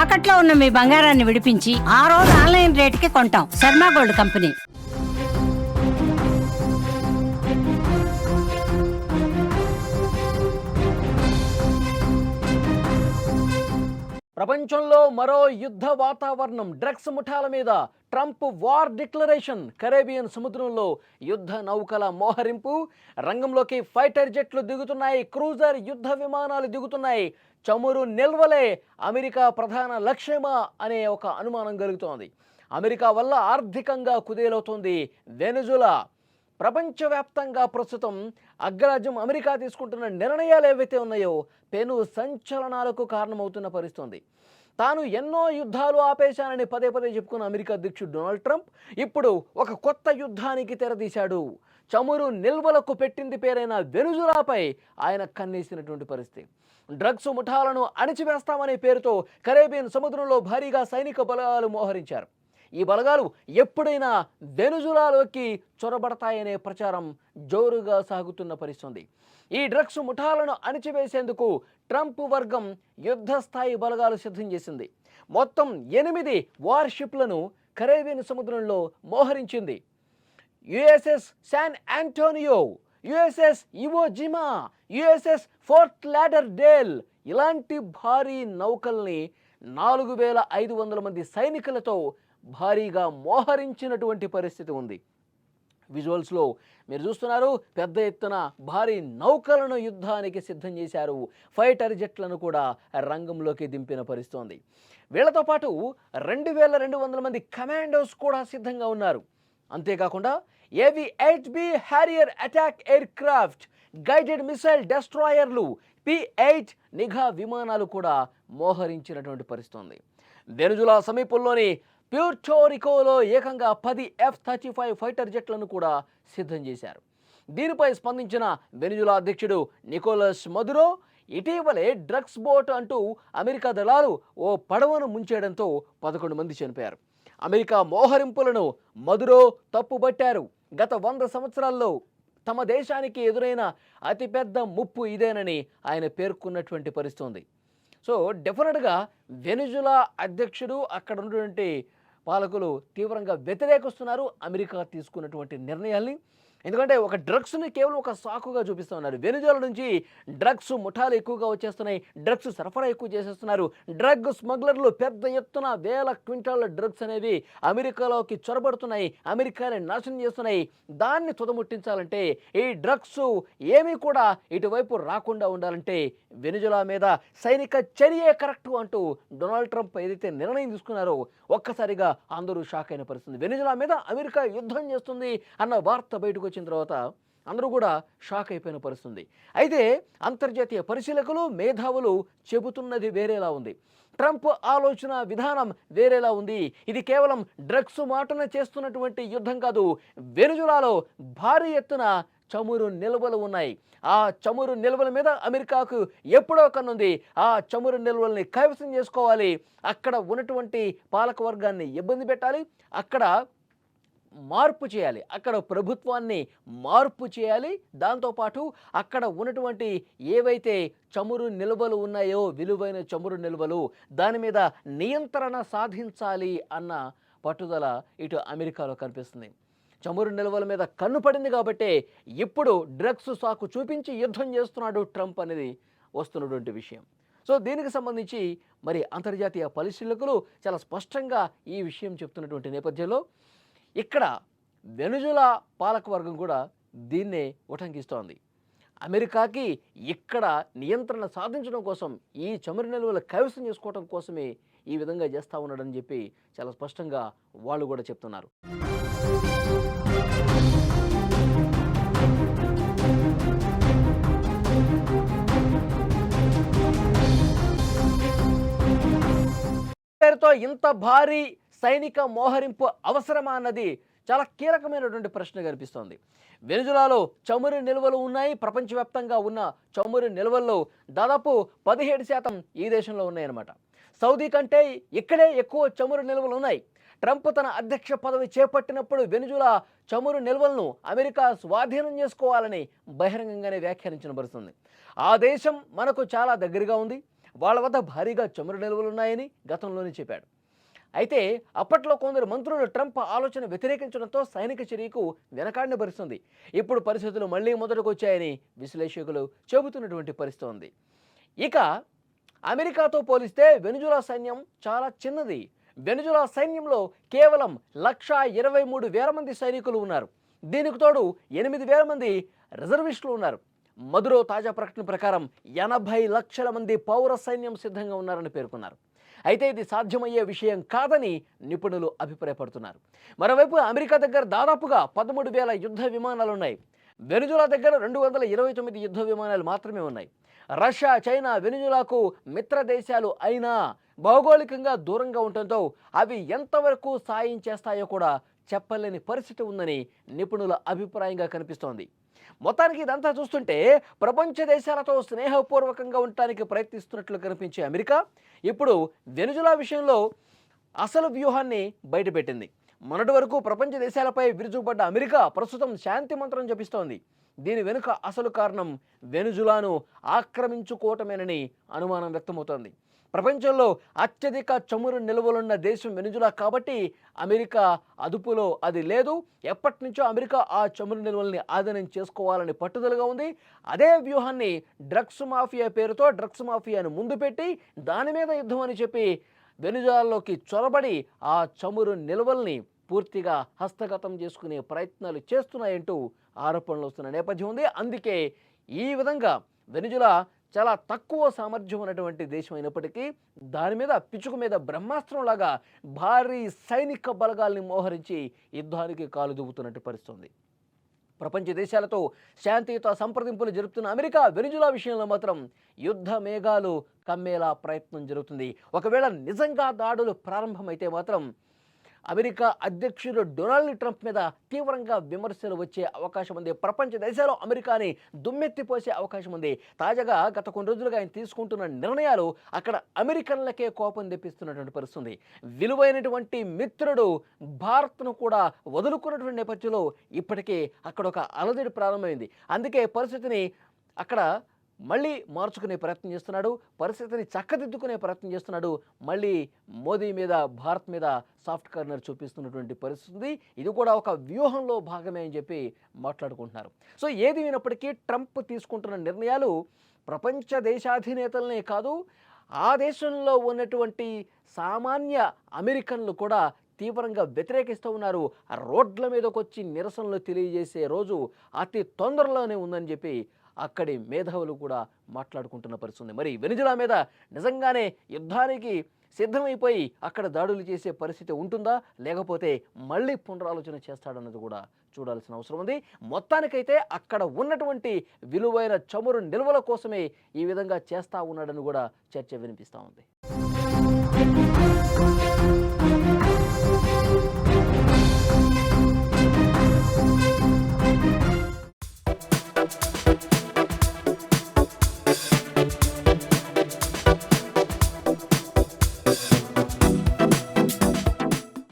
తాకట్లో ఉన్న మీ బంగారాన్ని విడిపించి ఆ రోజు ఆన్లైన్ రేటుకి కొంటాం. Sharma gold company. ప్రపంచంలో మరో యుద్ధ వాతావరణం. డ్రగ్స్ ముఠాల మీద ట్రంప్ వార్ డిక్లరేషన్. కరేబియన్ సముద్రంలో యుద్ధ నౌకల మోహరింపు. రంగంలోకి ఫైటర్ జెట్లు దిగుతున్నాయి, క్రూజర్ యుద్ధ విమానాలు దిగుతున్నాయి. చమురు నిల్వలే అమెరికా ప్రధాన లక్ష్యమా అనే ఒక అనుమానం కలుగుతోంది. అమెరికా వల్ల ఆర్థికంగా కుదేలవుతోంది వెనెజులా. ప్రపంచవ్యాప్తంగా ప్రస్తుతం అగ్రరాజ్యం అమెరికా తీసుకుంటున్న నిర్ణయాలు ఏవైతే ఉన్నాయో పెను సంచలనాలకు కారణమవుతున్న పరిస్థితి. తాను ఎన్నో యుద్ధాలు ఆపేశానని పదే పదే చెప్పుకున్న అమెరికా అధ్యక్షుడు డొనాల్డ్ ట్రంప్ ఇప్పుడు ఒక కొత్త యుద్ధానికి తెరదీశాడు. చమురు నిల్వలకు పెట్టింది పేరైన వెనుజులాపై ఆయన కన్నేసినటువంటి పరిస్థితి. డ్రగ్స్ ముఠాలను అణిచివేస్తామనే పేరుతో కరేబియన్ సముద్రంలో భారీగా సైనిక బలగాలు మోహరించారు. ఈ బలగాలు ఎప్పుడైనా వెనుజులాలోకి చొరబడతాయనే ప్రచారం జోరుగా సాగుతున్న పరిస్థితి. ఈ డ్రగ్స్ ముఠాలను అణిచివేసేందుకు ట్రంప్ వర్గం యుద్ధస్థాయి బలగాలు సిద్ధం చేసింది. మొత్తం 8 వార్షిప్లను కరేబియన్ సముద్రంలో మోహరించింది. యుఎస్ఎస్ శాన్ ఆంటోనియో, యుఎస్ఎస్ ఇవో జిమా, యుఎస్ఎస్ ఫోర్ట్ లాడర్డేల్ ఇలాంటి భారీ నౌకల్ని 4500 మంది సైనికులతో భారీగా మోహరించినటువంటి పరిస్థితి ఉంది. విజువల్స్లో మీరు చూస్తున్నారు, పెద్ద ఎత్తున భారీ నౌకలను యుద్ధానికి సిద్ధం చేశారు. ఫైటర్ జెట్లను కూడా రంగంలోకి దింపిన పరిస్థితి. వీళ్లతో పాటు 2200 మంది కమాండోస్ కూడా సిద్ధంగా ఉన్నారు. అంతేకాకుండా AV eight B Harrier attack aircraft, guided missile డెస్ట్రాయర్లు, P-8 నిఘా విమానాలు కూడా మోహరించినటువంటి పరిస్థితి. వెనుజులా సమీపంలోని ప్యూర్టోరికోలో ఏకంగా 10 F-35 ఫైటర్ జెట్లను కూడా సిద్ధం చేశారు. దీనిపై స్పందించిన వెనుజులా అధ్యక్షుడు నికోలస్ మదురో ఇటీవలే డ్రగ్స్ బోట్ అంటూ అమెరికా దళాలు ఓ పడవను ముంచేయడంతో 11 మంది చనిపోయారు. అమెరికా మోహరింపులను మదురో తప్పుబట్టారు. గత 100 సంవత్సరాల్లో తమ దేశానికి ఎదురైన అతిపెద్ద ముప్పు ఇదేనని ఆయన పేర్కొన్నటువంటి పరిస్థితి ఉంది. సో డెఫినెట్గా వెనుజులా అధ్యక్షుడు, అక్కడ ఉన్నటువంటి పాలకులు తీవ్రంగా వ్యతిరేకిస్తున్నారు అమెరికా తీసుకున్నటువంటి నిర్ణయాల్ని. ఎందుకంటే ఒక డ్రగ్స్ని కేవలం ఒక సాకుగా చూపిస్తూ ఉన్నారు. వెనుజులా నుంచి డ్రగ్స్ ముఠాలు ఎక్కువగా వచ్చేస్తున్నాయి, డ్రగ్స్ సరఫరా ఎక్కువ చేసేస్తున్నారు. డ్రగ్ స్మగ్లర్లు పెద్ద ఎత్తున 1000 క్వింటాల డ్రగ్స్ అనేవి అమెరికాలోకి చొరబడుతున్నాయి, అమెరికాని నాశనం చేస్తున్నాయి. దాన్ని తుదముట్టించాలంటే, ఈ డ్రగ్స్ ఏమీ కూడా ఇటువైపు రాకుండా ఉండాలంటే వెనుజులా మీద సైనిక చర్యే కరెక్ట్ అంటూ డొనాల్డ్ ట్రంప్ ఏదైతే నిర్ణయం తీసుకున్నారో ఒక్కసారిగా అందరూ షాక్ అయిన పరిస్థితి. వెనుజులా మీద అమెరికా యుద్ధం చేస్తుంది అన్న వార్త బయటకు వచ్చిన తర్వాత అందరూ కూడా షాక్ అయిపోయిన పరిస్థితి. అయితే అంతర్జాతీయ పరిశీలకులు, మేధావులు చెబుతున్నది వేరేలా ఉంది. ట్రంప్ ఆలోచన విధానం వేరేలా ఉంది. ఇది కేవలం డ్రగ్స్ మాటన చేస్తున్నటువంటి యుద్ధం కాదు. వెనుజులాలో భారీ ఎత్తున చమురు నిల్వలు ఉన్నాయి. ఆ చమురు నిల్వల మీద అమెరికాకు ఎప్పుడో కన్నుంది. ఆ చమురు నిల్వల్ని కైవసం చేసుకోవాలి, అక్కడ ఉన్నటువంటి పాలక వర్గాన్ని ఇబ్బంది పెట్టాలి, అక్కడ మార్పు చేయాలి, అక్కడ ప్రభుత్వాన్ని మార్పు చేయాలి. దాంతోపాటు అక్కడ ఉన్నటువంటి ఏవైతే చమురు నిల్వలు ఉన్నాయో, విలువైన చమురు నిల్వలు, దాని మీద నియంత్రణ సాధించాలి అన్న పట్టుదల ఇటు అమెరికాలో కనిపిస్తుంది. చమురు నిల్వల మీద కన్ను పడింది కాబట్టే ఇప్పుడు డ్రగ్స్ సాకు చూపించి యుద్ధం చేస్తున్నాడు ట్రంప్ అనేది వస్తున్నటువంటి విషయం. సో దీనికి సంబంధించి మరి అంతర్జాతీయ పరిశీలకులు చాలా స్పష్టంగా ఈ విషయం చెప్తున్నటువంటి నేపథ్యంలో ఇక్కడ వెనుజులా పాలకవర్గం కూడా దీన్నే ఉటంకిస్తోంది. అమెరికాకి ఇక్కడ నియంత్రణ సాధించడం కోసం, ఈ చమురు నిల్వలు కైవసం చేసుకోవడం కోసమే ఈ విధంగా చేస్తూ ఉన్నాడని చెప్పి చాలా స్పష్టంగా వాళ్ళు కూడా చెప్తున్నారు. పేరుతో ఇంత భారీ సైనిక మోహరింపు అవసరమా అన్నది చాలా కీలకమైనటువంటి ప్రశ్న కనిపిస్తోంది. వెనుజులాలో చమురు నిల్వలు ఉన్నాయి. ప్రపంచవ్యాప్తంగా ఉన్న చమురు నిల్వల్లో దాదాపు 17% ఈ దేశంలో ఉన్నాయన్నమాట. సౌదీ కంటే ఇక్కడే ఎక్కువ చమురు నిల్వలు ఉన్నాయి. ట్రంప్ తన అధ్యక్ష పదవి చేపట్టినప్పుడు వెనుజులా చమురు నిల్వలను అమెరికా స్వాధీనం చేసుకోవాలని బహిరంగంగానే వ్యాఖ్యానించిన పరిస్థితుంది. ఆ దేశం మనకు చాలా దగ్గరగా ఉంది, వాళ్ళ వద్ద భారీగా చమురు నిల్వలు ఉన్నాయని గతంలోనే చెప్పాడు. అయితే అప్పట్లో కొందరు మంత్రులు ట్రంప్ ఆలోచన వ్యతిరేకించడంతో సైనిక చర్యకు వెనకాడిన పరిస్థితుంది. ఇప్పుడు పరిస్థితులు మళ్లీ మొదటికి వచ్చాయని విశ్లేషకులు చెబుతున్నటువంటి పరిస్థితి ఉంది. ఇక అమెరికాతో పోలిస్తే వెనుజులా సైన్యం చాలా చిన్నది. వెనుజులా సైన్యంలో కేవలం 1,23,000 మంది సైనికులు ఉన్నారు. దీనికి తోడు 8,000 మంది రిజర్విస్టులు ఉన్నారు. మదురో తాజా ప్రకటన ప్రకారం 80 లక్షల మంది పౌర సైన్యం సిద్ధంగా ఉన్నారని పేర్కొన్నారు. అయితే ఇది సాధ్యమయ్యే విషయం కాదని నిపుణులు అభిప్రాయపడుతున్నారు. మరోవైపు అమెరికా దగ్గర దాదాపుగా 13,000 యుద్ధ విమానాలు ఉన్నాయి. వెనుజులా దగ్గర 229 యుద్ధ విమానాలు మాత్రమే ఉన్నాయి. రష్యా, చైనా వెనుజులాకు మిత్ర దేశాలు అయినా భౌగోళికంగా దూరంగా ఉండటంతో అవి ఎంతవరకు సాయం చేస్తాయో కూడా చెప్పలేని పరిస్థితి ఉందని నిపుణుల అభిప్రాయంగా కనిపిస్తోంది. మొత్తానికి ఇదంతా చూస్తుంటే ప్రపంచ దేశాలతో స్నేహపూర్వకంగా ఉండటానికి ప్రయత్నిస్తున్నట్లు కనిపించే అమెరికా ఇప్పుడు వెనుజులా విషయంలో అసలు వ్యూహాన్ని బయటపెట్టింది. మొన్నటి వరకు ప్రపంచ దేశాలపై విరుచుకుపడ్డ అమెరికా ప్రస్తుతం శాంతి మంత్రం జపిస్తోంది. దీని వెనుక అసలు కారణం వెనుజులాను ఆక్రమించుకోవటమేనని అనుమానం వ్యక్తమవుతోంది. ప్రపంచంలో అత్యధిక చమురు నిల్వలున్న దేశం వెనుజులా కాబట్టి అమెరికా అదుపులో అది లేదు. ఎప్పటి నుంచో అమెరికా ఆ చమురు నిల్వల్ని ఆధీనం చేసుకోవాలని పట్టుదలగా ఉంది. అదే వ్యూహాన్ని డ్రగ్స్ మాఫియా పేరుతో డ్రగ్స్ మాఫియాను ముందు పెట్టి దాని మీద యుద్ధం అని చెప్పి వెనుజులాలోకి చొరబడి ఆ చమురు నిల్వల్ని పూర్తిగా హస్తగతం చేసుకునే ప్రయత్నాలు చేస్తున్నాయంటూ ఆరోపణలు వస్తున్న నేపథ్యం ఉంది. అందుకే ఈ విధంగా వెనుజులా చాలా తక్కువ సామర్థ్యం ఉన్నటువంటి దేశం అయినప్పటికీ దాని మీద పిచ్చుక మీద బ్రహ్మాస్త్రంలాగా భారీ సైనిక బలగాల్ని మోహరించి యుద్ధానికి కాలు దువ్వుతున్నట్టు పరిస్థితుంది. ప్రపంచ దేశాలతో శాంతియుత సంప్రదింపులు జరుపుతున్న అమెరికా వెనుజులా విషయంలో మాత్రం యుద్ధ మేఘాలు కమ్మేలా ప్రయత్నం జరుగుతుంది. ఒకవేళ నిజంగా దాడులు ప్రారంభమైతే మాత్రం అమెరికా అధ్యక్షుడు డొనాల్డ్ ట్రంప్ మీద తీవ్రంగా విమర్శలు వచ్చే అవకాశం ఉంది. ప్రపంచ దేశాలు అమెరికాని దుమ్మెత్తిపోసే అవకాశం ఉంది. తాజాగా గత కొన్ని రోజులుగా ఆయన తీసుకుంటున్న నిర్ణయాలు అక్కడ అమెరికన్లకే కోపం తెప్పిస్తున్నటువంటి పరిస్థితుంది. విలువైనటువంటి మిత్రుడు భారత్ను కూడా వదులుకున్నటువంటి నేపథ్యంలో ఇప్పటికే అక్కడ ఒక అలజడి ప్రారంభమైంది. అందుకే పరిస్థితిని అక్కడ మళ్ళీ మార్చుకునే ప్రయత్నం చేస్తున్నాడు. పరిస్థితిని చక్కదిద్దుకునే ప్రయత్నం చేస్తున్నాడు. మళ్ళీ మోదీ మీద భారత్ మీద సాఫ్ట్ కార్నర్ చూపిస్తున్నటువంటి పరిస్థితి. ఇది కూడా ఒక వ్యూహంలో భాగమే అని చెప్పి మాట్లాడుకుంటున్నారు. సో ఏది అయినప్పటికీ ట్రంప్ తీసుకుంటున్న నిర్ణయాలు ప్రపంచ దేశాధినేతలనే కాదు, ఆ దేశంలో ఉన్నటువంటి సామాన్య అమెరికన్లు కూడా తీవ్రంగా వ్యతిరేకిస్తూ ఉన్నారు. ఆ రోడ్ల మీదకి వచ్చి నిరసనలు తెలియజేసే రోజు అతి తొందరలోనే ఉందని చెప్పి అక్కడి మేధావులు కూడా మాట్లాడుకుంటున్న పరిస్థితుంది. మరి వెనుజులా మీద నిజంగానే యుద్ధానికి సిద్ధమైపోయి అక్కడ దాడులు చేసే పరిస్థితి ఉంటుందా, లేకపోతే మళ్ళీ పునరాలోచన చేస్తాడన్నది కూడా చూడాల్సిన అవసరం ఉంది. మొత్తానికైతే అక్కడ ఉన్నటువంటి విలువైన చమురు నిల్వల కోసమే ఈ విధంగా చేస్తూ ఉన్నాడని కూడా చర్చ వినిపిస్తూ ఉంది.